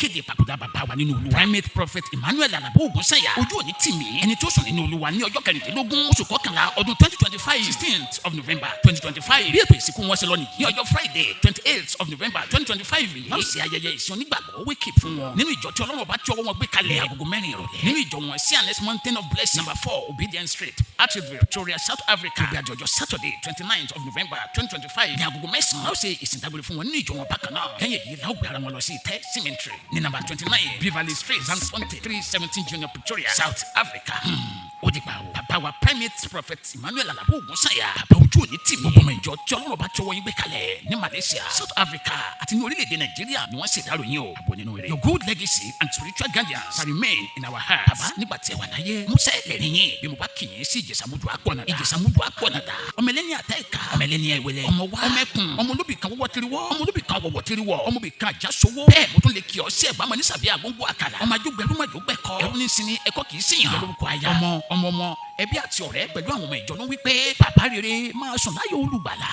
kéde papòdà bàbá wa nínú Olúwa Primate Prophet Emmanuel Alaba Oju-o-ni-ti-mi ẹni tó sùn nínú Olúwa ní ọjọ́ kẹrìndínlógún oṣù kọkànlá ọdún 2025 16th of November 2025 bí ètò ìsìnkú wọn ṣe lọ nìyí ọjọ́ Friday 28th of November 2025 yìí láti ṣe ayẹyẹ ìsìn onígbàgbọ́ wake up fún wọn nínú ìjọ tí Ọlọ́run bá tí ọwọ́ wọn gbé kalẹ̀ agogo 4 ìrọ̀lẹ́ nínú ìjọ wọn CNS Mountain of Blessing number 4 Obedience Street Archiville Victoria South Africa bí àjọjọ Saturday 29th of November 2025 ní agogo 9 láti ṣe ìsìn dágbére fún wọn nínú ìjọ wọn bákan náà lẹ́yìn èyí láwọn gbé ara wọn lọ sí ìtẹ́ cemetery ní number 29 Beverly Street Zandfonte 317 Junior Pretoria South Africa. Ó dìgbà o bàbá wa Primate Prophet Emmanuel Alaba Oju-o-ni-ti-mi bàbá Oju-o-ni-ti-mi gbogbo ọmọ ìjọ tí Ọlọ́run bá tí ọwọ́ yín gbé kalẹ̀ ní Malaysia South Africa àti ní orílẹ̀-èdè Nàìjíríà ni wọ́n ṣèdárò yín o àbò nínú rẹ̀. Your good legacy and spiritual guardians shall remain in our hearts. Bàbá nígbà tí ẹ wà láyé Musa ẹlẹ́rìí yín bí mo bá kì í sí ìjẹsàmúdù àpọ̀nàdà ọmọ ẹlẹ́ni àtẹ́ẹ̀ká ọmọ ẹlẹ́ni ẹ̀wẹ̀lẹ̀ ọmọ wa ọmọ ẹkùn ọmọ olóbì kan wọ́wọ́ tiriwọ́ ọmọ olóbì kan wọ́wọ́ tiriwọ́ ọmọ olóbì kan àjàsowó bẹ́ẹ̀ mo tún lè kí ọ sí ẹ̀gbọ́n mọ ní sàbí àgbóngbò àkàlà ọmọ àjọgbẹ̀rún mọ̀jọ̀gbẹ̀kọ ẹ̀rú ní sinmi ẹ̀kọ́ kì í sìn yàn lórúkọ aya ọmọ ẹbí àti ọ̀rẹ́ pẹ̀lú àwọn ọmọ ìjọ ló wí pé bàbá rere máa sùn láyọ̀ olùgbàlà.